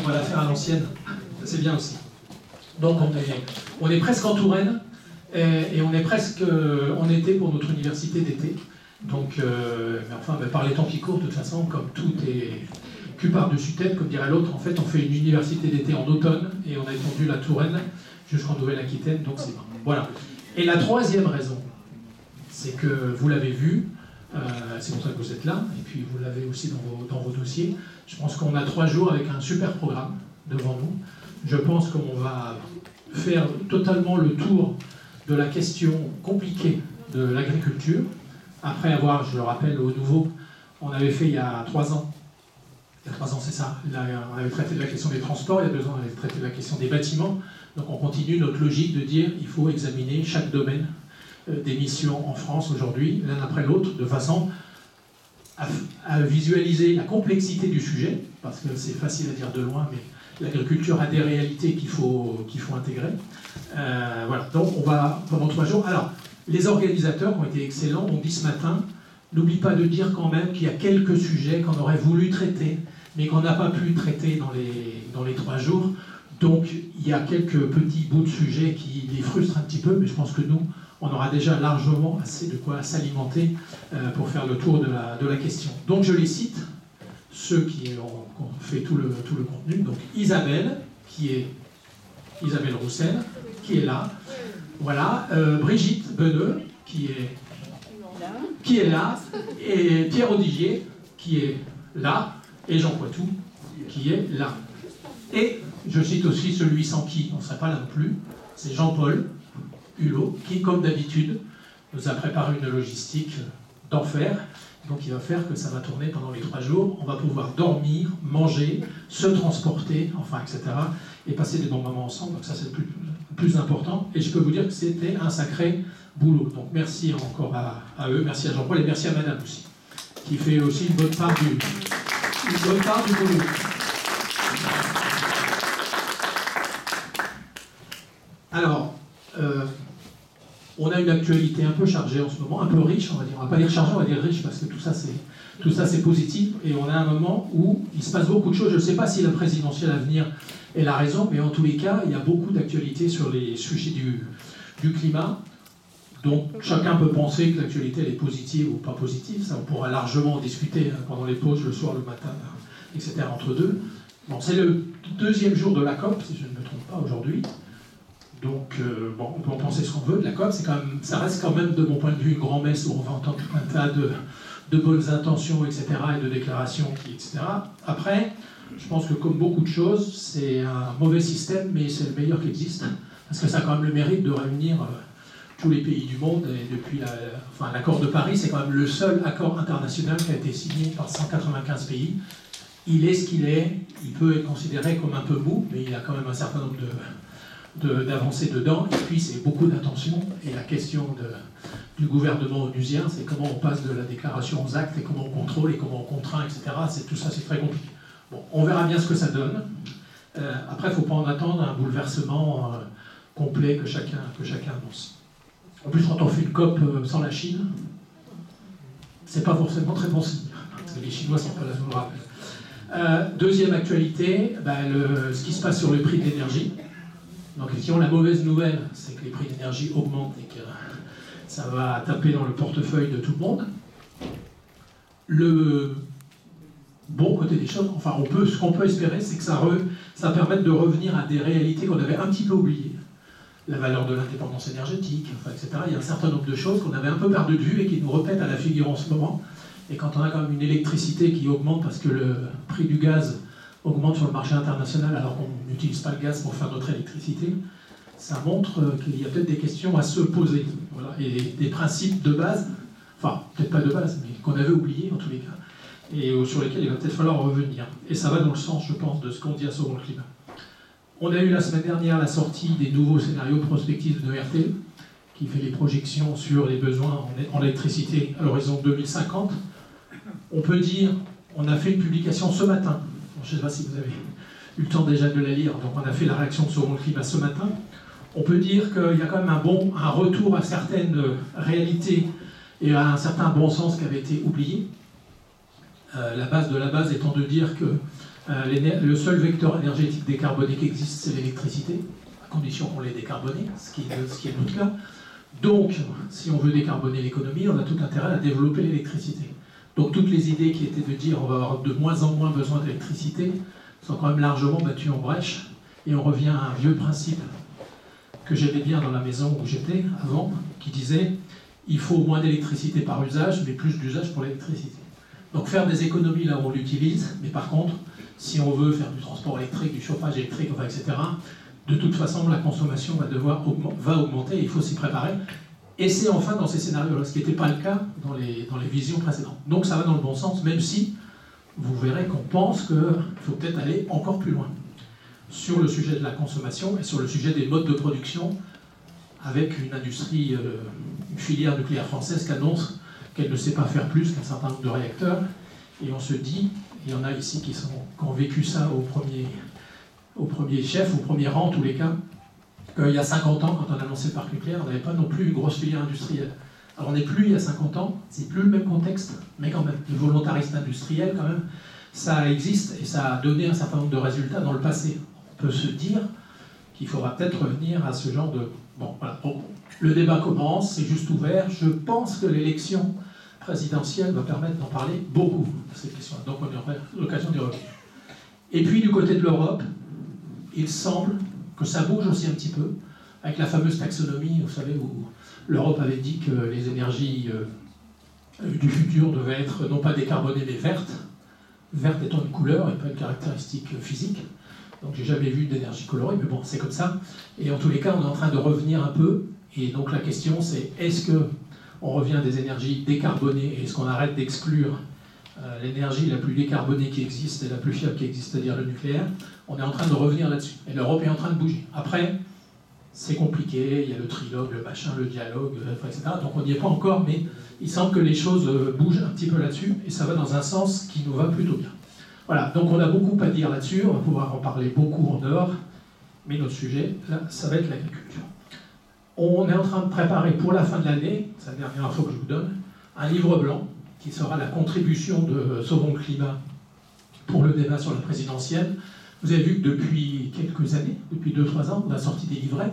va la faire à l'ancienne. C'est bien aussi. Donc on est presque en Touraine et on est presque en été pour notre université d'été. Donc, mais enfin, par les temps qui courent, de toute façon, comme tout est cul par-dessus tête, comme dirait l'autre, en fait, on fait une université d'été en automne et on a étendu la Touraine jusqu'en Nouvelle-Aquitaine, donc c'est bon. Voilà. Et la troisième raison, c'est que vous l'avez vu, c'est pour ça que vous êtes là, et puis vous l'avez aussi dans vos dossiers. Je pense qu'on a 3 jours avec un super programme devant nous. Je pense qu'on va faire totalement le tour de la question compliquée de l'agriculture. Après avoir, je le rappelle au nouveau, on avait fait il y a 3 ans, c'est ça, on avait traité de la question des transports, il y a 2 ans on avait traité de la question des bâtiments. Donc on continue notre logique de dire qu'il faut examiner chaque domaine des missions en France aujourd'hui, l'un après l'autre, de façon à visualiser la complexité du sujet, parce que c'est facile à dire de loin, mais l'agriculture a des réalités qu'il faut intégrer. Voilà, donc on va pendant 3 jours. Alors, les organisateurs ont été excellents, ont dit ce matin, n'oublie pas de dire quand même qu'il y a quelques sujets qu'on aurait voulu traiter, mais qu'on n'a pas pu traiter dans les 3 jours. Donc, il y a quelques petits bouts de sujets qui les frustrent un petit peu, mais je pense que nous, on aura déjà largement assez de quoi s'alimenter pour faire le tour de la question. Donc, je les cite, ceux qui ont fait tout le contenu. Donc, Isabelle Roussel, qui est là. Voilà. Brigitte Beneux, qui est là. Et Pierre Odigier, qui est là. Et Jean Poitou, qui est là. Et je cite aussi celui sans qui on ne serait pas là non plus, c'est Jean-Paul Hulot, qui, comme d'habitude, nous a préparé une logistique d'enfer. Donc il va faire que ça va tourner pendant les 3 jours. On va pouvoir dormir, manger, se transporter, enfin, etc. Et passer des bons moments ensemble. Donc ça, c'est le plus important. Et je peux vous dire que c'était un sacré boulot. Donc merci encore à eux, merci à Jean-Paul et merci à Madame aussi, qui fait aussi une bonne part du boulot. Alors, on a une actualité un peu chargée en ce moment, un peu riche, on va dire. On va pas dire chargée, on va dire riche, parce que tout ça c'est positif. Et on a un moment où il se passe beaucoup de choses. Je ne sais pas si la présidentielle à venir est la raison, mais en tous les cas, il y a beaucoup d'actualités sur les sujets du climat. Donc chacun peut penser que l'actualité elle est positive ou pas positive. Ça, on pourra largement en discuter pendant les pauses, le soir, le matin, etc. entre deux. Bon, c'est le 2e jour de la COP, si je ne me trompe pas, aujourd'hui. Donc, bon, on peut en penser ce qu'on veut de la COP, ça reste quand même, de mon point de vue, une grand-messe où on va entendre un tas de bonnes intentions, etc., et de déclarations, etc. Après, je pense que comme beaucoup de choses, c'est un mauvais système, mais c'est le meilleur qui existe, parce que ça a quand même le mérite de réunir tous les pays du monde, et depuis l'accord de Paris, c'est quand même le seul accord international qui a été signé par 195 pays. Il est ce qu'il est, il peut être considéré comme un peu mou, mais il a quand même un certain nombre d'avancées dedans, et puis c'est beaucoup d'attention, et la question du gouvernement onusien, c'est comment on passe de la déclaration aux actes, et comment on contrôle, et comment on contraint, etc. Tout ça, c'est très compliqué. Bon, on verra bien ce que ça donne. Après, il ne faut pas en attendre un bouleversement complet que chacun annonce. En plus, quand on fait une COP sans la Chine, c'est pas forcément très bon signe, parce que les Chinois sont pas là, je vous le rappelle. Deuxième actualité, ce qui se passe sur le prix de l'énergie. Donc effectivement, la mauvaise nouvelle, c'est que les prix d'énergie augmentent et que ça va taper dans le portefeuille de tout le monde. Le bon côté des choses, enfin ce qu'on peut espérer, c'est que ça permette de revenir à des réalités qu'on avait un petit peu oubliées. La valeur de l'indépendance énergétique, etc. Il y a un certain nombre de choses qu'on avait un peu perdu de vue et qui nous remettent à la figure en ce moment. Et quand on a quand même une électricité qui augmente parce que le prix du gaz augmente sur le marché international alors qu'on n'utilise pas le gaz pour faire notre électricité, ça montre qu'il y a peut-être des questions à se poser. Voilà. Et des principes de base, enfin peut-être pas de base, mais qu'on avait oubliés en tous les cas, et sur lesquels il va peut-être falloir revenir. Et ça va dans le sens, je pense, de ce qu'on dit à Second Climat. On a eu la semaine dernière la sortie des nouveaux scénarios prospectifs de RTE, qui fait les projections sur les besoins en électricité à l'horizon 2050. On peut dire, on a fait une publication ce matin, je ne sais pas si vous avez eu le temps déjà de la lire, donc on a fait la réaction de Second Climat ce matin. On peut dire qu'il y a quand même un retour à certaines réalités et à un certain bon sens qui avait été oublié. La base de la base étant de dire que Le seul vecteur énergétique décarboné qui existe, c'est l'électricité, à condition qu'on l'ait décarboné, ce qui est notre cas. Donc, si on veut décarboner l'économie, on a tout intérêt à développer l'électricité. Donc toutes les idées qui étaient de dire on va avoir de moins en moins besoin d'électricité sont quand même largement battues en brèche. Et on revient à un vieux principe que j'aimais bien dans la maison où j'étais avant, qui disait il faut moins d'électricité par usage, mais plus d'usage pour l'électricité. Donc faire des économies là où on l'utilise, mais par contre, si on veut faire du transport électrique, du chauffage électrique, enfin, etc., de toute façon, la consommation va augmenter et il faut s'y préparer. Et c'est enfin dans ces scénarios-là, ce qui n'était pas le cas dans les visions précédentes. Donc ça va dans le bon sens, même si vous verrez qu'on pense qu'il faut peut-être aller encore plus loin sur le sujet de la consommation et sur le sujet des modes de production, avec une industrie, une filière nucléaire française qui annonce qu'elle ne sait pas faire plus qu'un certain nombre de réacteurs. Et on se dit, il y en a ici qui ont vécu ça au premier chef, au premier rang en tous les cas, qu'il y a 50 ans, quand on a lancé le parc nucléaire, on n'avait pas non plus une grosse filière industrielle. Alors on n'est plus il y a 50 ans, c'est plus le même contexte, mais quand même, le volontarisme industriel quand même, ça existe et ça a donné un certain nombre de résultats dans le passé. On peut se dire qu'il faudra peut-être revenir à ce genre de... Bon, voilà. Bon, le débat commence, c'est juste ouvert. Je pense que l'élection présidentielle va permettre d'en parler beaucoup de cette question. Donc on aura l'occasion d'y revenir. Et puis du côté de l'Europe, il semble que ça bouge aussi un petit peu, avec la fameuse taxonomie, vous savez, où l'Europe avait dit que les énergies du futur devaient être non pas décarbonées mais vertes, verte étant une couleur et pas une caractéristique physique. Donc j'ai jamais vu d'énergie colorée, mais bon, c'est comme ça. Et en tous les cas, on est en train de revenir un peu. Et donc la question, c'est est-ce qu'on revient à des énergies décarbonées et est-ce qu'on arrête d'exclure l'énergie la plus décarbonée qui existe et la plus fiable qui existe, c'est-à-dire le nucléaire? On est en train de revenir là-dessus. Et l'Europe est en train de bouger. Après, c'est compliqué, il y a le trilogue, le machin, le dialogue, etc. Donc on n'y est pas encore, mais il semble que les choses bougent un petit peu là-dessus et ça va dans un sens qui nous va plutôt bien. Voilà, donc on a beaucoup à dire là-dessus, on va pouvoir en parler beaucoup en dehors, mais notre sujet, là, ça va être l'agriculture. On est en train de préparer pour la fin de l'année, c'est la dernière info que je vous donne, un livre blanc qui sera la contribution de Sauvons le climat pour le débat sur la présidentielle. Vous avez vu que depuis quelques années, depuis 2-3 ans, on a sorti des livrets.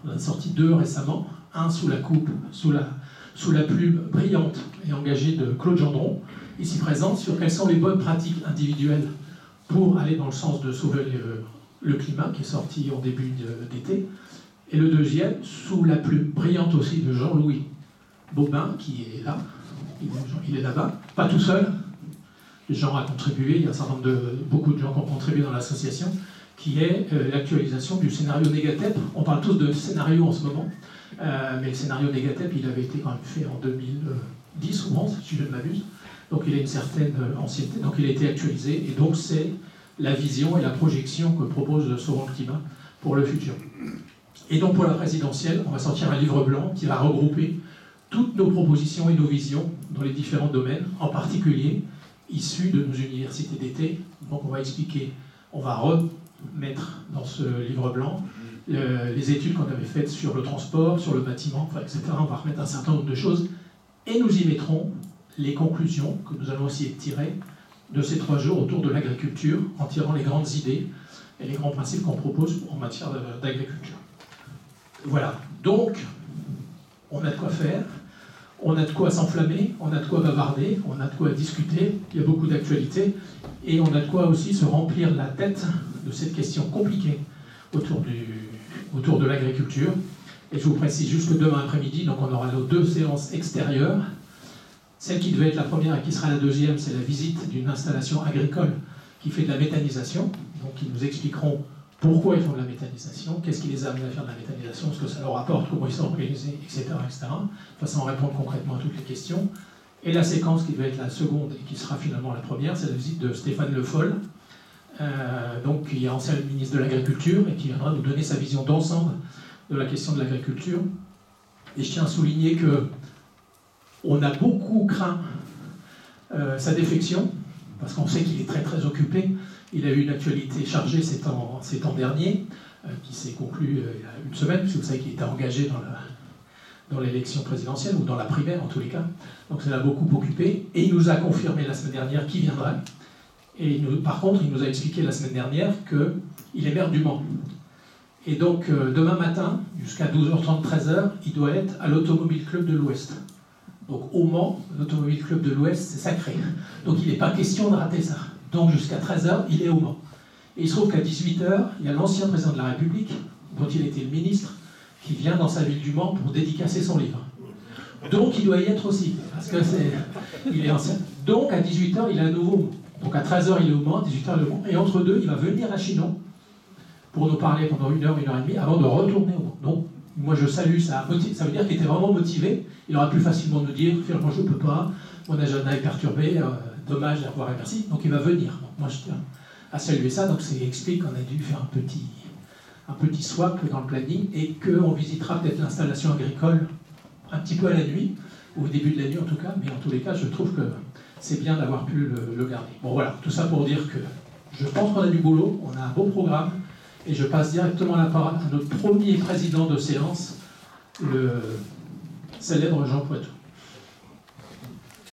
On en a sorti 2 récemment, un sous la coupe, sous la plume brillante et engagée de Claude Gendron, ici présent, sur quelles sont les bonnes pratiques individuelles pour aller dans le sens de sauver le climat, qui est sorti en début d'été. Et le deuxième, sous la plume brillante aussi de Jean-Louis Bobin, qui est là, il est là-bas, pas tout seul. Les gens ont contribué, il y a un certain nombre beaucoup de gens qui ont contribué dans l'association, qui est l'actualisation du scénario Négatep. On parle tous de scénario en ce moment, mais le scénario Négatep, il avait été quand même fait en 2010 ou 2011, si je ne m'abuse. Donc il a une certaine ancienneté, donc il a été actualisé, et donc c'est la vision et la projection que propose Sauvons le climat pour le futur. Et donc pour la présidentielle, on va sortir un livre blanc qui va regrouper toutes nos propositions et nos visions dans les différents domaines, en particulier issus de nos universités d'été. Donc on va expliquer, on va remettre dans ce livre blanc les études qu'on avait faites sur le transport, sur le bâtiment, etc. On va remettre un certain nombre de choses, et nous y mettrons les conclusions que nous allons essayer de tirer de ces 3 jours autour de l'agriculture, en tirant les grandes idées et les grands principes qu'on propose en matière d'agriculture. Voilà, donc on a de quoi faire, on a de quoi s'enflammer, on a de quoi bavarder, on a de quoi discuter, il y a beaucoup d'actualités, et on a de quoi aussi se remplir la tête de cette question compliquée autour de l'agriculture. Et je vous précise juste que demain après-midi, donc on aura nos 2 séances extérieures. Celle qui devait être la première et qui sera la deuxième, c'est la visite d'une installation agricole qui fait de la méthanisation. Donc ils nous expliqueront pourquoi ils font de la méthanisation, qu'est-ce qui les amène à faire de la méthanisation, ce que ça leur apporte, comment ils sont organisés, etc., etc. De façon à répondre concrètement à toutes les questions. Et la séquence qui devait être la seconde et qui sera finalement la première, c'est la visite de Stéphane Le Foll, donc qui est ancien ministre de l'Agriculture et qui viendra nous donner sa vision d'ensemble de la question de l'agriculture. Et je tiens à souligner que on a beaucoup craint sa défection, parce qu'on sait qu'il est très très occupé. Il a eu une actualité chargée ces temps derniers, qui s'est conclue il y a une semaine, puisque vous savez qu'il était engagé dans l'élection présidentielle, ou dans la primaire en tous les cas. Donc ça l'a beaucoup occupé, et il nous a confirmé la semaine dernière qu'il viendrait. Et par contre, il nous a expliqué la semaine dernière qu'il est maire du Mans. Et donc, demain matin, jusqu'à 12h30, 13h, il doit être à l'Automobile Club de l'Ouest. Donc, au Mans, l'Automobile Club de l'Ouest, c'est sacré. Donc, il n'est pas question de rater ça. Donc, jusqu'à 13h, il est au Mans. Et il se trouve qu'à 18h, il y a l'ancien président de la République, dont il était le ministre, qui vient dans sa ville du Mans pour dédicacer son livre. Donc, il doit y être aussi, parce que il est ancien. Donc, à 18h, il est à nouveau au Mans. Donc, à 13h, il est au Mans, à 18h, il est au Mans. Et entre deux, il va venir à Chinon pour nous parler pendant 1 heure, 1 heure et demie, avant de retourner au Mans. Donc, moi, je salue ça. Ça veut dire qu'il était vraiment motivé. Il aurait pu facilement nous dire, finalement, je ne peux pas, mon agenda est perturbé, dommage d'avoir merci. Donc, il va venir. Donc, moi, je tiens à saluer ça. Donc, ça explique qu'on a dû faire un petit swap dans le planning et qu'on visitera peut-être l'installation agricole un petit peu à la nuit, ou au début de la nuit en tout cas, mais en tous les cas, je trouve que c'est bien d'avoir pu le garder. Bon voilà, tout ça pour dire que je pense qu'on a du boulot, on a un beau programme, et je passe directement la parole à notre premier président de séance, le célèbre Jean Poitou.